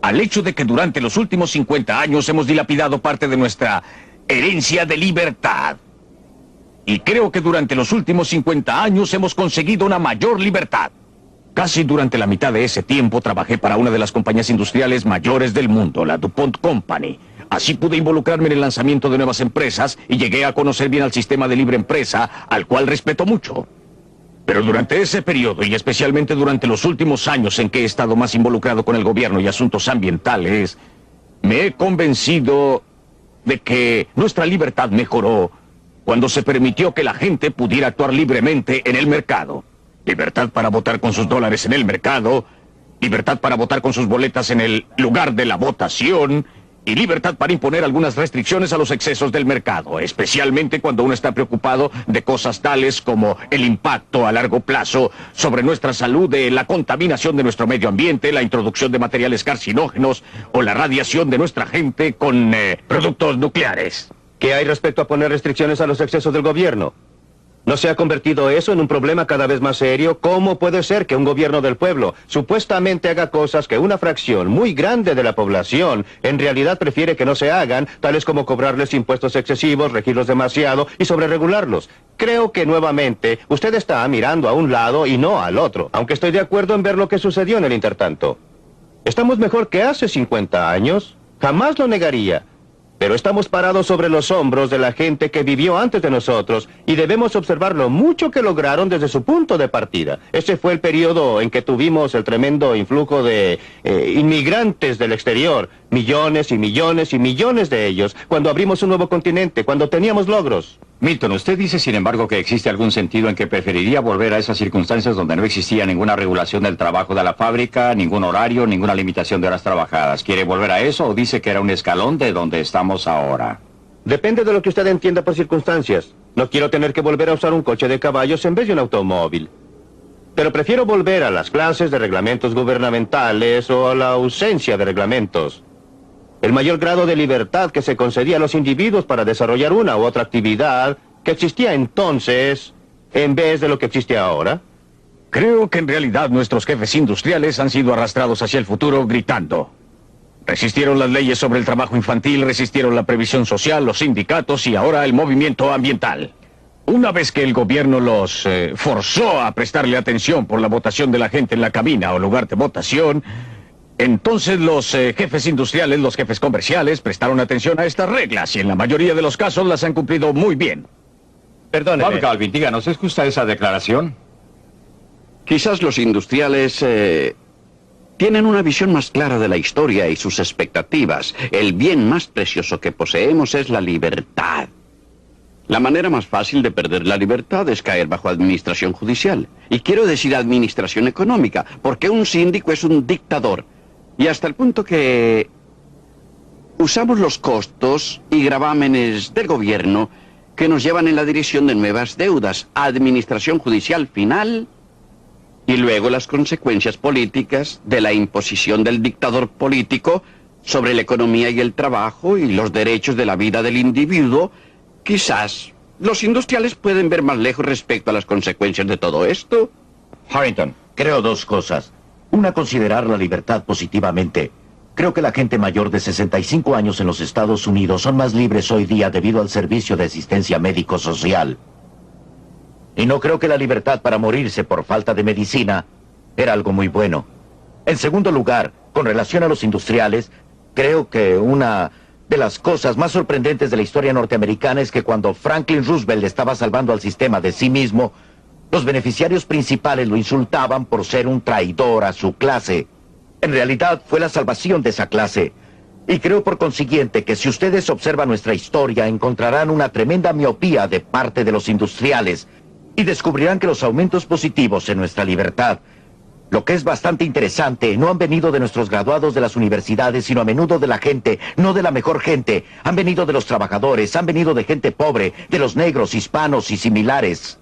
al hecho de que durante los últimos 50 años hemos dilapidado parte de nuestra herencia de libertad. Y creo que durante los últimos 50 años hemos conseguido una mayor libertad. Casi durante la mitad de ese tiempo trabajé para una de las compañías industriales mayores del mundo, la DuPont Company. Así pude involucrarme en el lanzamiento de nuevas empresas y llegué a conocer bien al sistema de libre empresa, al cual respeto mucho. Pero durante ese periodo, y especialmente durante los últimos años en que he estado más involucrado con el gobierno y asuntos ambientales, me he convencido de que nuestra libertad mejoró cuando se permitió que la gente pudiera actuar libremente en el mercado. Libertad para votar con sus dólares en el mercado libertad para votar con sus boletas en el lugar de la votación y libertad para imponer algunas restricciones a los excesos del mercado, especialmente cuando uno está preocupado de cosas tales como el impacto a largo plazo sobre nuestra salud de la contaminación de nuestro medio ambiente, la introducción de materiales carcinógenos o la radiación de nuestra gente con productos nucleares. ¿Qué hay respecto a poner restricciones a los excesos del gobierno? ¿No se ha convertido eso en un problema cada vez más serio? ¿Cómo puede ser que un gobierno del pueblo supuestamente haga cosas que una fracción muy grande de la población en realidad prefiere que no se hagan, tales como cobrarles impuestos excesivos, regirlos demasiado y sobreregularlos? Creo que nuevamente usted está mirando a un lado y no al otro, aunque estoy de acuerdo en ver lo que sucedió en el intertanto. ¿Estamos mejor que hace 50 años? Jamás lo negaría. Pero estamos parados sobre los hombros de la gente que vivió antes de nosotros y debemos observar lo mucho que lograron desde su punto de partida. Ese fue el periodo en que tuvimos el tremendo influjo de inmigrantes del exterior. Millones y millones y millones de ellos. Cuando abrimos un nuevo continente, cuando teníamos logros. Milton, usted dice, sin embargo, que existe algún sentido en que preferiría volver a esas circunstancias donde no existía ninguna regulación del trabajo de la fábrica, ningún horario, ninguna limitación de horas trabajadas. ¿Quiere volver a eso o dice que era un escalón de donde estamos ahora? Depende de lo que usted entienda por circunstancias. No quiero tener que volver a usar un coche de caballos en vez de un automóvil. Pero prefiero volver a las clases de reglamentos gubernamentales o a la ausencia de reglamentos. El mayor grado de libertad que se concedía a los individuos para desarrollar una u otra actividad que existía entonces, en vez de lo que existe ahora. Creo que en realidad nuestros jefes industriales han sido arrastrados hacia el futuro gritando. Resistieron las leyes sobre el trabajo infantil, resistieron la previsión social, los sindicatos y ahora el movimiento ambiental. Una vez que el gobierno los forzó a prestarle atención por la votación de la gente en la cabina o lugar de votación, entonces los jefes industriales, los jefes comerciales, prestaron atención a estas reglas y en la mayoría de los casos las han cumplido muy bien. Perdóneme. Bob Galvin, díganos, ¿es justa esa declaración? Quizás los industriales tienen una visión más clara de la historia y sus expectativas. El bien más precioso que poseemos es la libertad. La manera más fácil de perder la libertad es caer bajo administración judicial. Y quiero decir administración económica, porque un síndico es un dictador. Y hasta el punto que usamos los costos y gravámenes del gobierno que nos llevan en la dirección de nuevas deudas, administración judicial final y luego las consecuencias políticas de la imposición del dictador político sobre la economía y el trabajo y los derechos de la vida del individuo. Quizás los industriales pueden ver más lejos respecto a las consecuencias de todo esto. Harrington, creo dos cosas. Una, considerar la libertad positivamente. Creo que la gente mayor de 65 años en los Estados Unidos son más libres hoy día debido al servicio de asistencia médico-social. Y no creo que la libertad para morirse por falta de medicina era algo muy bueno. En segundo lugar, con relación a los industriales, creo que una de las cosas más sorprendentes de la historia norteamericana es que cuando Franklin Roosevelt estaba salvando al sistema de sí mismo, los beneficiarios principales lo insultaban por ser un traidor a su clase. En realidad fue la salvación de esa clase. Y creo por consiguiente que si ustedes observan nuestra historia encontrarán una tremenda miopía de parte de los industriales y descubrirán que los aumentos positivos en nuestra libertad, lo que es bastante interesante, no han venido de nuestros graduados de las universidades, sino a menudo de la gente, no de la mejor gente. Han venido de los trabajadores, han venido de gente pobre, de los negros, hispanos y similares.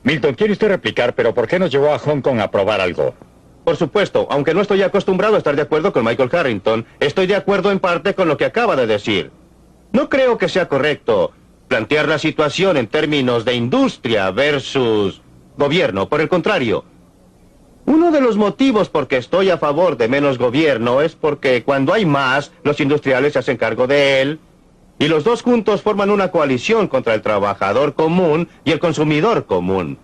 Milton, quiere usted replicar, pero ¿por qué nos llevó a Hong Kong a probar algo? Por supuesto, aunque no estoy acostumbrado a estar de acuerdo con Michael Harrington, estoy de acuerdo en parte con lo que acaba de decir. No creo que sea correcto plantear la situación en términos de industria versus gobierno. Por el contrario, uno de los motivos por que estoy a favor de menos gobierno es porque cuando hay más, los industriales se hacen cargo de él, y los dos juntos forman una coalición contra el trabajador común y el consumidor común.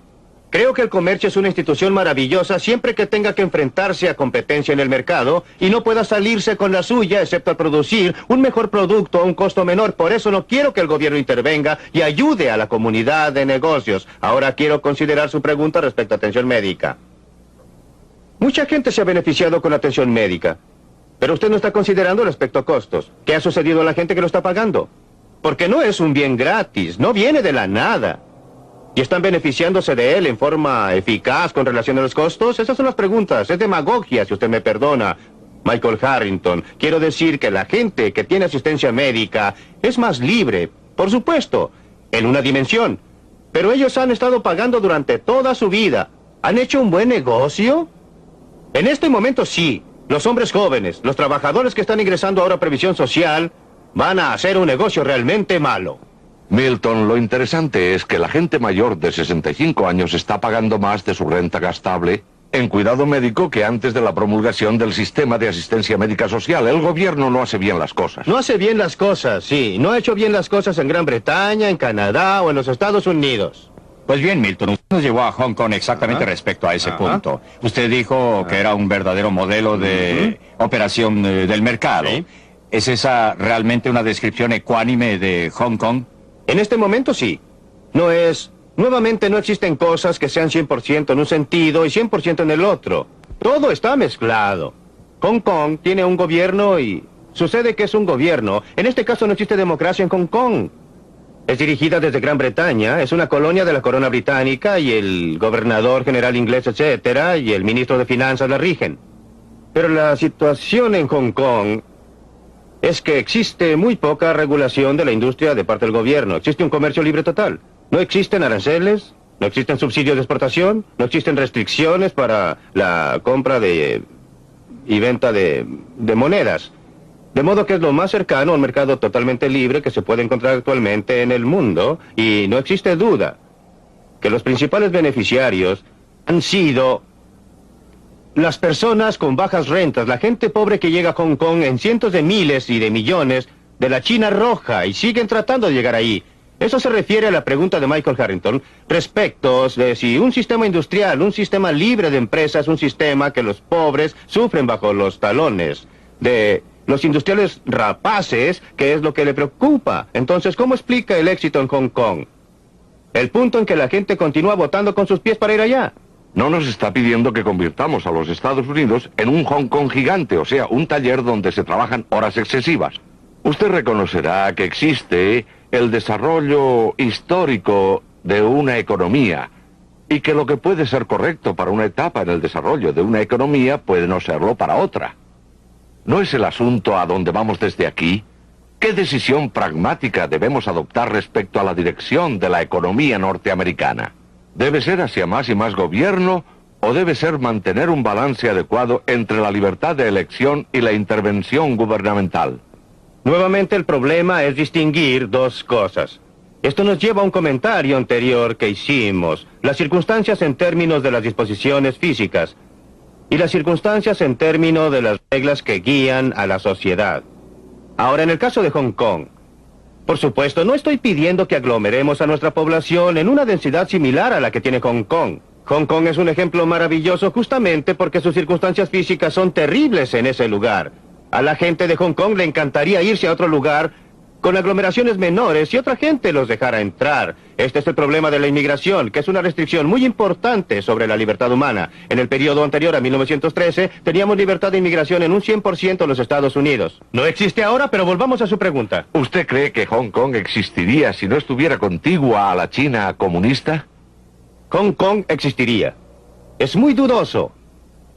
Creo que el comercio es una institución maravillosa siempre que tenga que enfrentarse a competencia en el mercado y no pueda salirse con la suya excepto al producir un mejor producto a un costo menor. Por eso no quiero que el gobierno intervenga y ayude a la comunidad de negocios. Ahora quiero considerar su pregunta respecto a atención médica. Mucha gente se ha beneficiado con la atención médica, pero usted no está considerando el aspecto costos. ¿Qué ha sucedido a la gente que lo está pagando? Porque no es un bien gratis, no viene de la nada. ¿Y están beneficiándose de él en forma eficaz con relación a los costos? Esas son las preguntas. Es demagogia, si usted me perdona, Michael Harrington. Quiero decir que la gente que tiene asistencia médica es más libre, por supuesto, en una dimensión. Pero ellos han estado pagando durante toda su vida. ¿Han hecho un buen negocio? En este momento sí. Los hombres jóvenes, los trabajadores que están ingresando ahora a previsión social, van a hacer un negocio realmente malo. Milton, lo interesante es que la gente mayor de 65 años está pagando más de su renta gastable en cuidado médico que antes de la promulgación del sistema de asistencia médica social. El gobierno no hace bien las cosas. No hace bien las cosas, sí. No ha hecho bien las cosas en Gran Bretaña, en Canadá o en los Estados Unidos. Pues bien, Milton, usted nos llevó a Hong Kong exactamente respecto a ese punto. Usted dijo que era un verdadero modelo de operación del mercado. ¿Sí? ¿Es esa realmente una descripción ecuánime de Hong Kong? En este momento sí. No es... Nuevamente no existen cosas que sean 100% en un sentido y 100% en el otro. Todo está mezclado. Hong Kong tiene un gobierno y... Sucede que es un gobierno. En este caso no existe democracia en Hong Kong. Es dirigida desde Gran Bretaña, es una colonia de la corona británica y el gobernador general inglés, etcétera, y el ministro de finanzas la rigen. Pero la situación en Hong Kong es que existe muy poca regulación de la industria de parte del gobierno. Existe un comercio libre total. No existen aranceles, no existen subsidios de exportación, no existen restricciones para la compra y venta de monedas. De modo que es lo más cercano a un mercado totalmente libre que se puede encontrar actualmente en el mundo, y no existe duda que los principales beneficiarios han sido las personas con bajas rentas, la gente pobre que llega a Hong Kong en cientos de miles y de millones de la China roja y siguen tratando de llegar ahí. Eso se refiere a la pregunta de Michael Harrington respecto de si un sistema industrial, un sistema libre de empresas, un sistema que los pobres sufren bajo los talones de los industriales rapaces, que es lo que le preocupa. Entonces, ¿cómo explica el éxito en Hong Kong? El punto en que la gente continúa votando con sus pies para ir allá. No nos está pidiendo que convirtamos a los Estados Unidos en un Hong Kong gigante, o sea, un taller donde se trabajan horas excesivas. Usted reconocerá que existe el desarrollo histórico de una economía y que lo que puede ser correcto para una etapa en el desarrollo de una economía puede no serlo para otra. ¿No es el asunto a dónde vamos desde aquí? ¿Qué decisión pragmática debemos adoptar respecto a la dirección de la economía norteamericana? ¿Debe ser hacia más y más gobierno o debe ser mantener un balance adecuado entre la libertad de elección y la intervención gubernamental? Nuevamente el problema es distinguir dos cosas. Esto nos lleva a un comentario anterior que hicimos. Las circunstancias en términos de las disposiciones físicas y las circunstancias en términos de las reglas que guían a la sociedad. Ahora, en el caso de Hong Kong, por supuesto, no estoy pidiendo que aglomeremos a nuestra población en una densidad similar a la que tiene Hong Kong. Hong Kong es un ejemplo maravilloso justamente porque sus circunstancias físicas son terribles en ese lugar. A la gente de Hong Kong le encantaría irse a otro lugar con aglomeraciones menores y otra gente los dejara entrar. Este es el problema de la inmigración, que es una restricción muy importante sobre la libertad humana. En el periodo anterior a 1913, teníamos libertad de inmigración en un 100% en los Estados Unidos. No existe ahora, pero volvamos a su pregunta. ¿Usted cree que Hong Kong existiría si no estuviera contigua a la China comunista? Hong Kong existiría. Es muy dudoso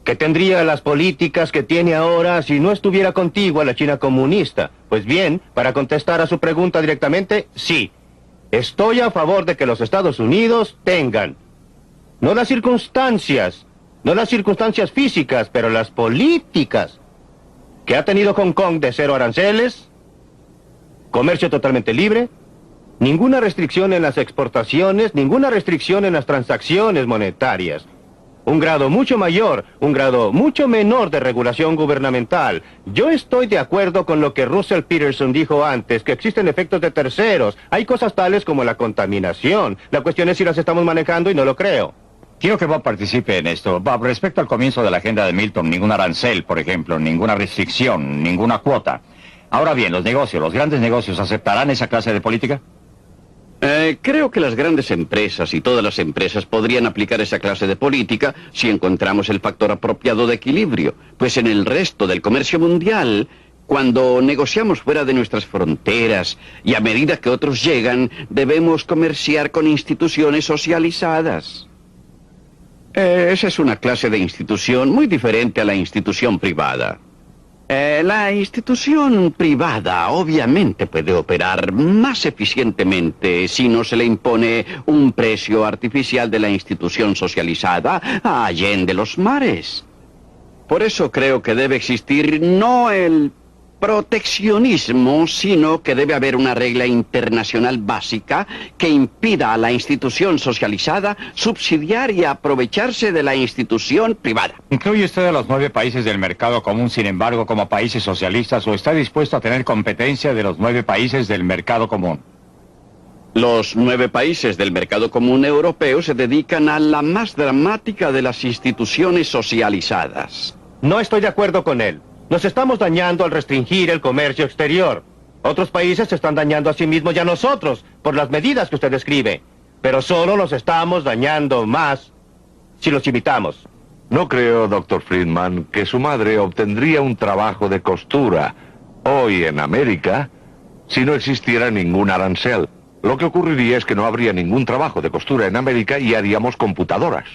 que tendría las políticas que tiene ahora si no estuviera contigua a la China comunista. Pues bien, para contestar a su pregunta directamente, sí. Estoy a favor de que los Estados Unidos tengan, no las circunstancias físicas, pero las políticas que ha tenido Hong Kong de cero aranceles, comercio totalmente libre, ninguna restricción en las exportaciones, ninguna restricción en las transacciones monetarias. Un grado mucho mayor, un grado mucho menor de regulación gubernamental. Yo estoy de acuerdo con lo que Russell Peterson dijo antes, que existen efectos de terceros. Hay cosas tales como la contaminación. La cuestión es si las estamos manejando y no lo creo. Quiero que Bob participe en esto. Bob, respecto al comienzo de la agenda de Milton, ningún arancel, por ejemplo, ninguna restricción, ninguna cuota. Ahora bien, los negocios, los grandes negocios, ¿aceptarán esa clase de política? Creo que las grandes empresas y todas las empresas podrían aplicar esa clase de política si encontramos el factor apropiado de equilibrio, pues en el resto del comercio mundial Cuando negociamos fuera de nuestras fronteras y a medida que otros llegan, debemos comerciar con instituciones socializadas. Esa es una clase de institución muy diferente a la institución privada. La institución privada obviamente puede operar más eficientemente si no se le impone un precio artificial de la institución socializada allende los mares. Por eso creo que debe existir no el proteccionismo, sino que debe haber una regla internacional básica que impida a la institución socializada subsidiar y aprovecharse de la institución privada. ¿Incluye usted a los 9 países del mercado común, sin embargo, como países socialistas, o está dispuesto a tener competencia de los 9 países del mercado común? Los 9 países del mercado común europeo se dedican a la más dramática de las instituciones socializadas. No estoy de acuerdo con él. Nos estamos dañando al restringir el comercio exterior. Otros países se están dañando a sí mismos y a nosotros por las medidas que usted describe. Pero solo nos estamos dañando más si los imitamos. No creo, Dr. Friedman, que su madre obtendría un trabajo de costura hoy en América si no existiera ningún arancel. Lo que ocurriría es que no habría ningún trabajo de costura en América y haríamos computadoras.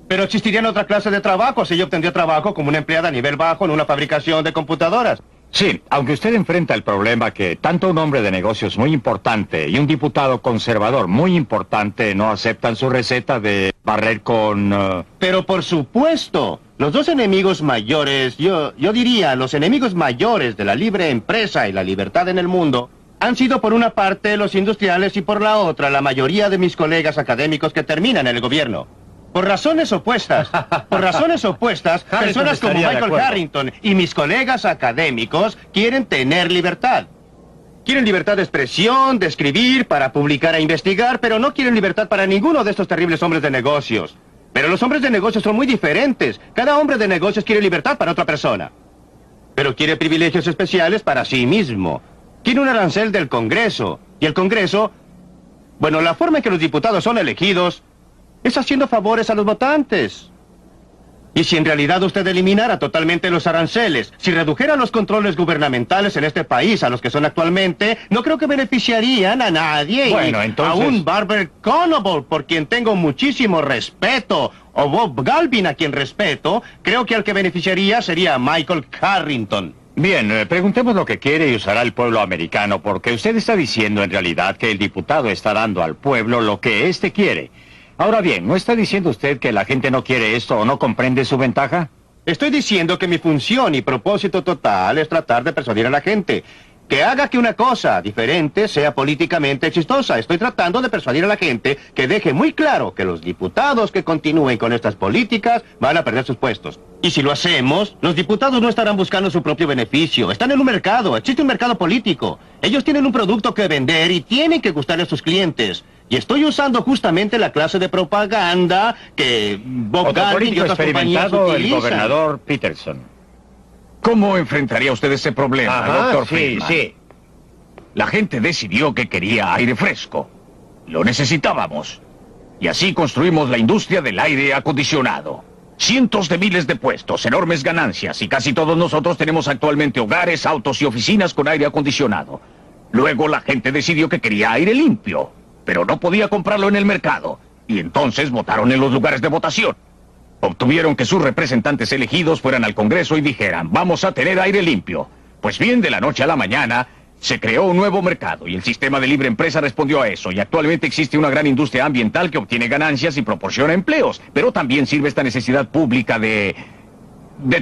Pero existirían otra clase de trabajo si ella obtendría trabajo como una empleada a nivel bajo en una fabricación de computadoras. Sí, aunque usted enfrenta el problema que tanto un hombre de negocios muy importante y un diputado conservador muy importante no aceptan su receta de barrer con... Pero por supuesto, los dos enemigos mayores, yo diría, los enemigos mayores de la libre empresa y la libertad en el mundo, han sido por una parte los industriales y por la otra la mayoría de mis colegas académicos que terminan en el gobierno. Por razones opuestas, personas como Michael Harrington y mis colegas académicos quieren tener libertad. Quieren libertad de expresión, de escribir, para publicar e investigar, pero no quieren libertad para ninguno de estos terribles hombres de negocios. Pero los hombres de negocios son muy diferentes. Cada hombre de negocios quiere libertad para otra persona. Pero quiere privilegios especiales para sí mismo. Quiere un arancel del Congreso. Y el Congreso... Bueno, la forma en que los diputados son elegidos... es haciendo favores a los votantes. Y si en realidad usted eliminara totalmente los aranceles, si redujera los controles gubernamentales en este país a los que son actualmente, no creo que beneficiarían a nadie. Bueno, entonces... A un Barber Conable, por quien tengo muchísimo respeto, o Bob Galvin, a quien respeto, creo que al que beneficiaría sería Michael Harrington. Bien, preguntemos lo que quiere y usará el pueblo americano, porque usted está diciendo en realidad que el diputado está dando al pueblo lo que éste quiere. Ahora bien, ¿no está diciendo usted que la gente no quiere esto o no comprende su ventaja? Estoy diciendo que mi función y propósito total es tratar de persuadir a la gente que haga que una cosa diferente sea políticamente exitosa. Estoy tratando de persuadir a la gente que deje muy claro que los diputados que continúen con estas políticas van a perder sus puestos. Y si lo hacemos, los diputados no estarán buscando su propio beneficio. Están en un mercado, existe un mercado político. Ellos tienen un producto que vender y tienen que gustarle a sus clientes. Y estoy usando justamente la clase de propaganda que Bob Galvin y otras compañías utilizan. El gobernador Peterson. ¿Cómo enfrentaría usted ese problema, doctor Friedman? Sí. La gente decidió que quería aire fresco. Lo necesitábamos. Y así construimos la industria del aire acondicionado. Cientos de miles de puestos, enormes ganancias, y casi todos nosotros tenemos actualmente hogares, autos y oficinas con aire acondicionado. Luego la gente decidió que quería aire limpio, pero no podía comprarlo en el mercado. Y entonces votaron en los lugares de votación. Obtuvieron que sus representantes elegidos fueran al Congreso y dijeran, vamos a tener aire limpio. Pues bien, de la noche a la mañana, se creó un nuevo mercado y el sistema de libre empresa respondió a eso. Y actualmente existe una gran industria ambiental que obtiene ganancias y proporciona empleos. Pero también sirve esta necesidad pública de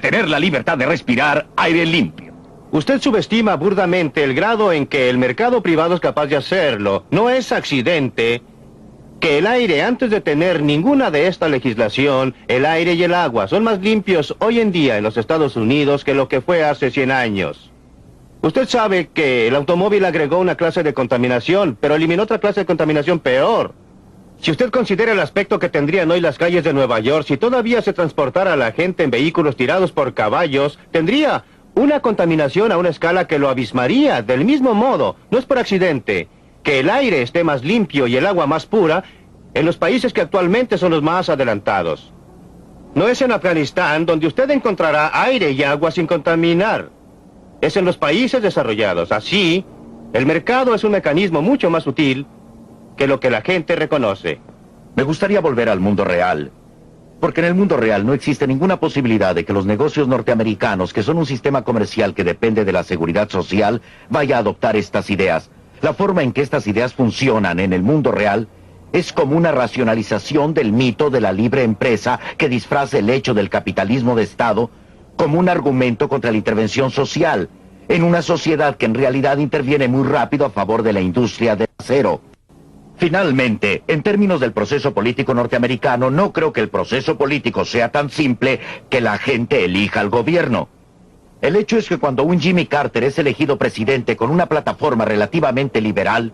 tener la libertad de respirar aire limpio. Usted subestima burdamente el grado en que el mercado privado es capaz de hacerlo. No es accidente que el aire, antes de tener ninguna de esta legislación, el aire y el agua son más limpios hoy en día en los Estados Unidos que lo que fue hace 100 años. Usted sabe que el automóvil agregó una clase de contaminación, pero eliminó otra clase de contaminación peor. Si usted considera el aspecto que tendrían hoy las calles de Nueva York, si todavía se transportara a la gente en vehículos tirados por caballos, tendría una contaminación a una escala que lo abismaría. Del mismo modo, no es por accidente que el aire esté más limpio y el agua más pura en los países que actualmente son los más adelantados. No es en Afganistán donde usted encontrará aire y agua sin contaminar. es en los países desarrollados. Así, el mercado es un mecanismo mucho más sutil que lo que la gente reconoce. Me gustaría volver al mundo real, porque en el mundo real no existe ninguna posibilidad de que los negocios norteamericanos, que son un sistema comercial que depende de la seguridad social, vaya a adoptar estas ideas. La forma en que estas ideas funcionan en el mundo real es como una racionalización del mito de la libre empresa que disfraza el hecho del capitalismo de Estado como un argumento contra la intervención social, en una sociedad que en realidad interviene muy rápido a favor de la industria del acero. Finalmente, en términos del proceso político norteamericano, no creo que el proceso político sea tan simple que la gente elija al gobierno. El hecho es que cuando un Jimmy Carter es elegido presidente con una plataforma relativamente liberal,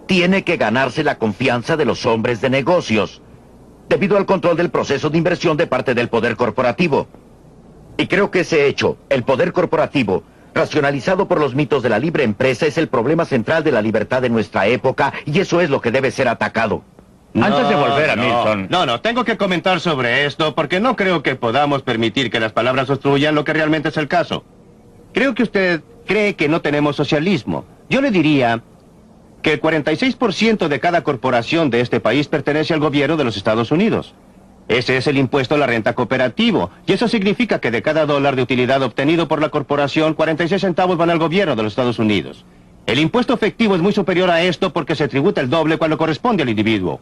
tiene que ganarse la confianza de los hombres de negocios, debido al control del proceso de inversión de parte del poder corporativo. Y creo que ese hecho, el poder corporativo, racionalizado por los mitos de la libre empresa, es el problema central de la libertad de nuestra época, y eso es lo que debe ser atacado. Antes de volver a Milton... No, tengo que comentar sobre esto, porque no creo que podamos permitir que las palabras obstruyan lo que realmente es el caso. Creo que usted cree que no tenemos socialismo. Yo le diría que el 46% de cada corporación de este país pertenece al gobierno de los Estados Unidos. Ese es el impuesto a la renta cooperativo, y eso significa que de cada dólar de utilidad obtenido por la corporación, 46 centavos van al gobierno de los Estados Unidos. El impuesto efectivo es muy superior a esto porque se tributa el doble cuando corresponde al individuo.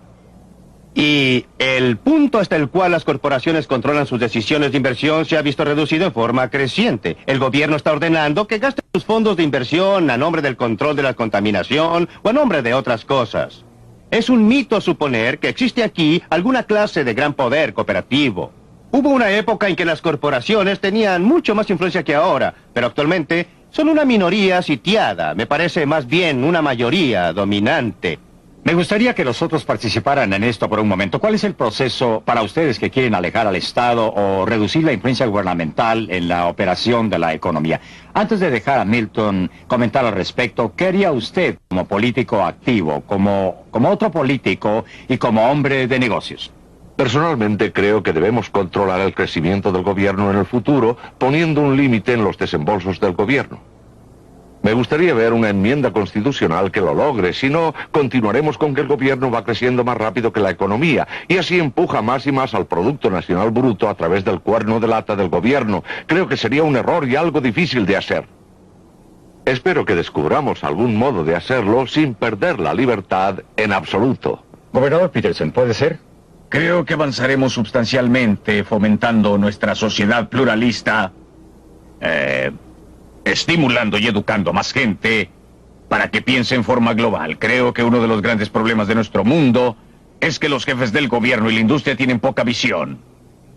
Y el punto hasta el cual las corporaciones controlan sus decisiones de inversión se ha visto reducido en forma creciente. El gobierno está ordenando que gasten sus fondos de inversión a nombre del control de la contaminación o a nombre de otras cosas. Es un mito suponer que existe aquí alguna clase de gran poder cooperativo. Hubo una época en que las corporaciones tenían mucho más influencia que ahora, pero actualmente son una minoría sitiada, me parece más bien una mayoría dominante. Me gustaría que los otros participaran en esto por un momento. ¿Cuál es el proceso para ustedes que quieren alejar al Estado o reducir la influencia gubernamental en la operación de la economía? Antes de dejar a Milton comentar al respecto, ¿qué haría usted como político activo, como otro político y como hombre de negocios? Personalmente creo que debemos controlar el crecimiento del gobierno en el futuro, poniendo un límite en los desembolsos del gobierno. Me gustaría ver una enmienda constitucional que lo logre, si no, continuaremos con que el gobierno va creciendo más rápido que la economía, y así empuja más y más al Producto Nacional Bruto a través del cuerno de lata del gobierno. Creo que sería un error y algo difícil de hacer. Espero que descubramos algún modo de hacerlo sin perder la libertad en absoluto. Gobernador Peterson, ¿puede ser? Creo que avanzaremos sustancialmente fomentando nuestra sociedad pluralista, estimulando y educando a más gente para que piense en forma global. Creo que uno de los grandes problemas de nuestro mundo es que los jefes del gobierno y la industria tienen poca visión.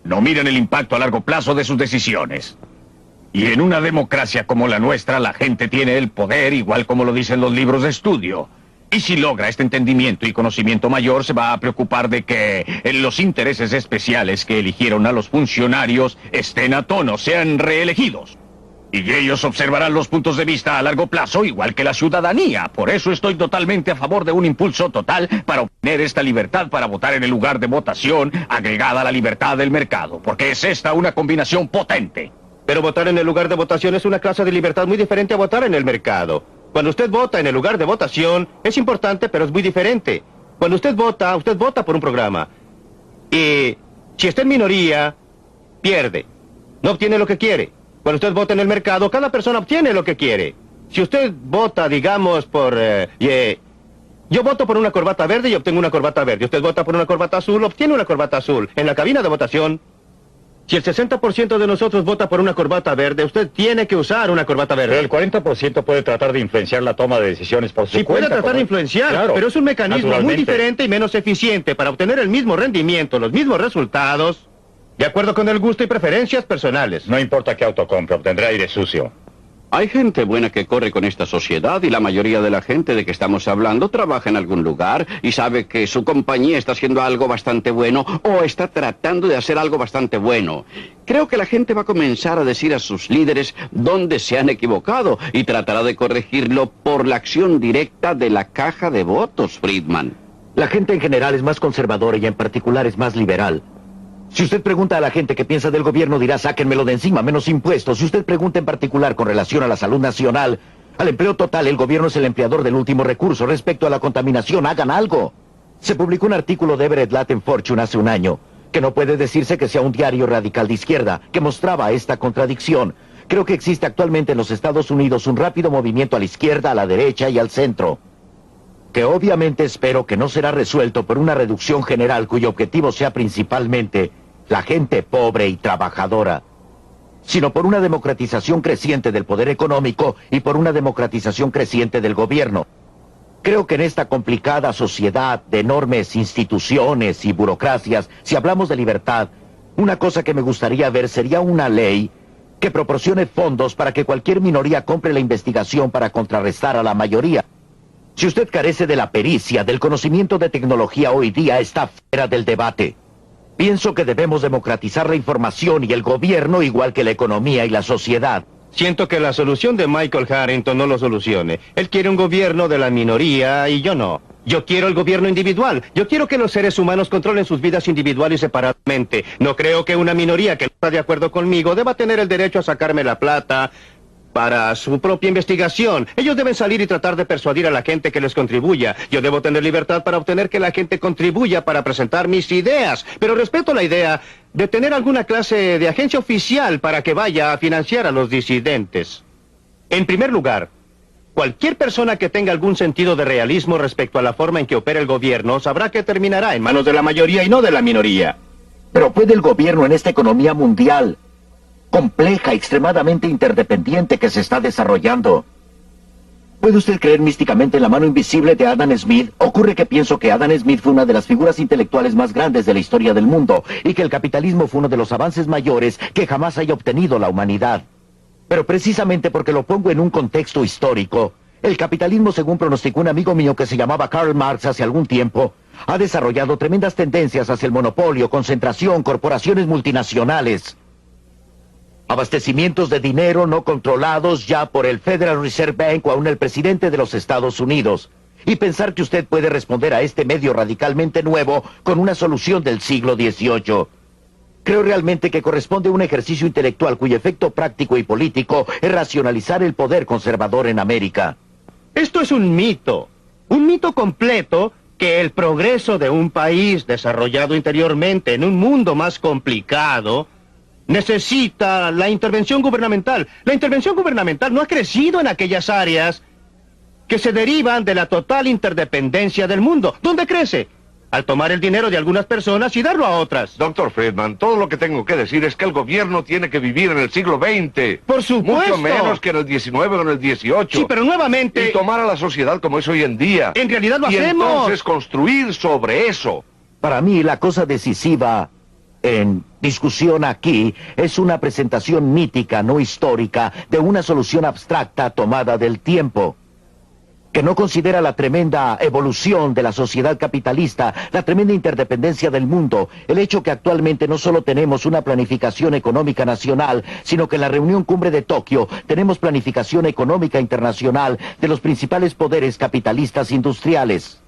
No miran el impacto a largo plazo de sus decisiones. Y en una democracia como la nuestra, la gente tiene el poder, igual como lo dicen los libros de estudio. Y si logra este entendimiento y conocimiento mayor, se va a preocupar de que los intereses especiales que eligieron a los funcionarios estén a tono, sean reelegidos. Y ellos observarán los puntos de vista a largo plazo, igual que la ciudadanía. Por eso estoy totalmente a favor de un impulso total para obtener esta libertad para votar en el lugar de votación, agregada a la libertad del mercado. Porque es esta una combinación potente. Pero votar en el lugar de votación es una clase de libertad muy diferente a votar en el mercado. Cuando usted vota en el lugar de votación, es importante, pero es muy diferente. Cuando usted vota por un programa. Y si está en minoría, pierde. No obtiene lo que quiere. Cuando usted vota en el mercado, cada persona obtiene lo que quiere. Si usted vota, digamos, por... yo voto por una corbata verde y obtengo una corbata verde. Usted vota por una corbata azul, obtiene una corbata azul. En la cabina de votación, si el 60% de nosotros vota por una corbata verde, usted tiene que usar una corbata verde. Pero el 40% puede tratar de influenciar la toma de decisiones por su cuenta. Sí, puede tratar de influenciar, claro, pero es un mecanismo muy diferente y menos eficiente para obtener el mismo rendimiento, los mismos resultados... de acuerdo con el gusto y preferencias personales. No importa qué auto compre, obtendrá aire sucio. Hay gente buena que corre con esta sociedad y la mayoría de la gente de que estamos hablando trabaja en algún lugar y sabe que su compañía está haciendo algo bastante bueno o está tratando de hacer algo bastante bueno. Creo que la gente va a comenzar a decir a sus líderes dónde se han equivocado y tratará de corregirlo por la acción directa de la caja de votos, Friedman. La gente en general es más conservadora y en particular es más liberal. Si usted pregunta a la gente qué piensa del gobierno, dirá, sáquenmelo de encima, menos impuestos. Si usted pregunta en particular con relación a la salud nacional, al empleo total, el gobierno es el empleador del último recurso. Respecto a la contaminación, hagan algo. Se publicó un artículo de Everett Latin Fortune hace un año, que no puede decirse que sea un diario radical de izquierda, que mostraba esta contradicción. Creo que existe actualmente en los Estados Unidos un rápido movimiento a la izquierda, a la derecha y al centro, que obviamente espero que no será resuelto por una reducción general cuyo objetivo sea principalmente la gente pobre y trabajadora, sino por una democratización creciente del poder económico y por una democratización creciente del gobierno. Creo que en esta complicada sociedad de enormes instituciones y burocracias, si hablamos de libertad, una cosa que me gustaría ver sería una ley que proporcione fondos para que cualquier minoría compre la investigación para contrarrestar a la mayoría. Si usted carece de la pericia, del conocimiento de tecnología hoy día, está fuera del debate. Pienso que debemos democratizar la información y el gobierno, igual que la economía y la sociedad. Siento que la solución de Michael Harrington no lo solucione. Él quiere un gobierno de la minoría y yo no. Yo quiero el gobierno individual. Yo quiero que los seres humanos controlen sus vidas individuales y separadamente. No creo que una minoría que no está de acuerdo conmigo deba tener el derecho a sacarme la plata para su propia investigación. Ellos deben salir y tratar de persuadir a la gente que les contribuya. Yo debo tener libertad para obtener que la gente contribuya para presentar mis ideas. Pero respeto la idea de tener alguna clase de agencia oficial para que vaya a financiar a los disidentes. En primer lugar, cualquier persona que tenga algún sentido de realismo respecto a la forma en que opera el gobierno sabrá que terminará en manos de la mayoría y no de la minoría. Pero ¿puede el gobierno en esta economía mundial compleja, extremadamente interdependiente que se está desarrollando? ¿Puede usted creer místicamente en la mano invisible de Adam Smith? Ocurre que pienso que Adam Smith fue una de las figuras intelectuales más grandes de la historia del mundo y que el capitalismo fue uno de los avances mayores que jamás haya obtenido la humanidad. Pero precisamente porque lo pongo en un contexto histórico, el capitalismo, según pronosticó un amigo mío que se llamaba Karl Marx hace algún tiempo, ha desarrollado tremendas tendencias hacia el monopolio, concentración, corporaciones multinacionales, abastecimientos de dinero no controlados ya por el Federal Reserve Bank o aún el presidente de los Estados Unidos. Y pensar que usted puede responder a este medio radicalmente nuevo con una solución del siglo XVIII. Creo realmente que corresponde a un ejercicio intelectual cuyo efecto práctico y político es racionalizar el poder conservador en América. Esto es un mito completo que el progreso de un país desarrollado interiormente en un mundo más complicado necesita la intervención gubernamental. La intervención gubernamental no ha crecido en aquellas áreas que se derivan de la total interdependencia del mundo. ¿Dónde crece? Al tomar el dinero de algunas personas y darlo a otras. Doctor Friedman, todo lo que tengo que decir es que el gobierno tiene que vivir en el siglo XX. Por supuesto. Mucho menos que en el XIX o en el XVIII. Sí, pero nuevamente... Y tomar a la sociedad como es hoy en día. En realidad lo y hacemos. Y entonces construir sobre eso. Para mí, la cosa decisiva en discusión aquí es una presentación mítica, no histórica, de una solución abstracta tomada del tiempo, que no considera la tremenda evolución de la sociedad capitalista, la tremenda interdependencia del mundo, el hecho que actualmente no solo tenemos una planificación económica nacional, sino que en la reunión cumbre de Tokio tenemos planificación económica internacional de los principales poderes capitalistas industriales.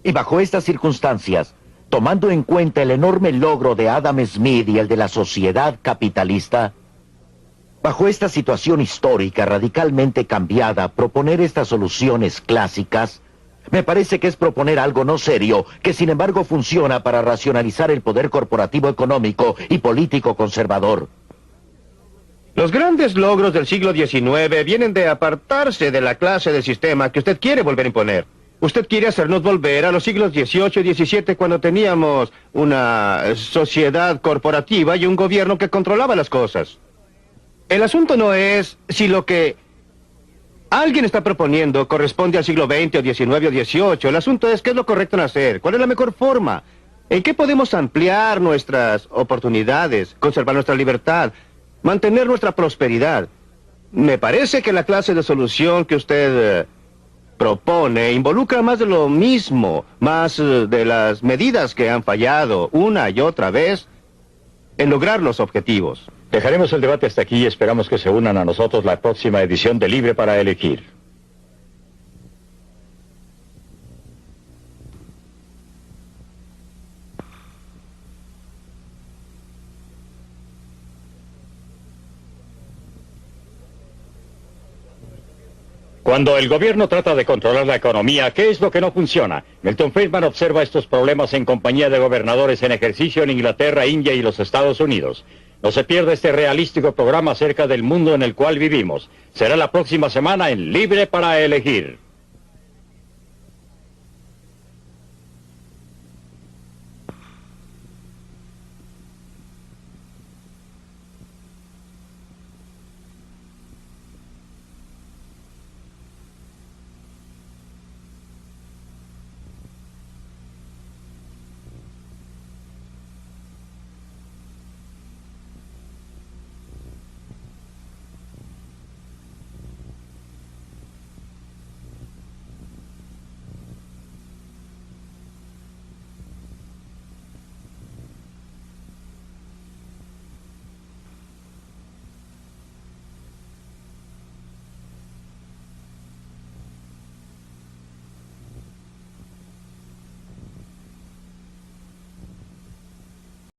Y bajo estas circunstancias, tomando en cuenta el enorme logro de Adam Smith y el de la sociedad capitalista, bajo esta situación histórica radicalmente cambiada, proponer estas soluciones clásicas, me parece que es proponer algo no serio, que sin embargo funciona para racionalizar el poder corporativo económico y político conservador. Los grandes logros del siglo XIX vienen de apartarse de la clase de sistema que usted quiere volver a imponer. Usted quiere hacernos volver a los siglos XVIII y XVII cuando teníamos una sociedad corporativa y un gobierno que controlaba las cosas. El asunto no es si lo que alguien está proponiendo corresponde al siglo XX o XIX o XVIII. El asunto es qué es lo correcto en hacer, cuál es la mejor forma, en qué podemos ampliar nuestras oportunidades, conservar nuestra libertad, mantener nuestra prosperidad. Me parece que la clase de solución que usted propone involucra más de lo mismo, más de las medidas que han fallado una y otra vez en lograr los objetivos. Dejaremos el debate hasta aquí y esperamos que se unan a nosotros la próxima edición de Libre para Elegir. Cuando el gobierno trata de controlar la economía, ¿qué es lo que no funciona? Milton Friedman observa estos problemas en compañía de gobernadores en ejercicio en Inglaterra, India y los Estados Unidos. No se pierda este realístico programa acerca del mundo en el cual vivimos. Será la próxima semana en Libre para Elegir.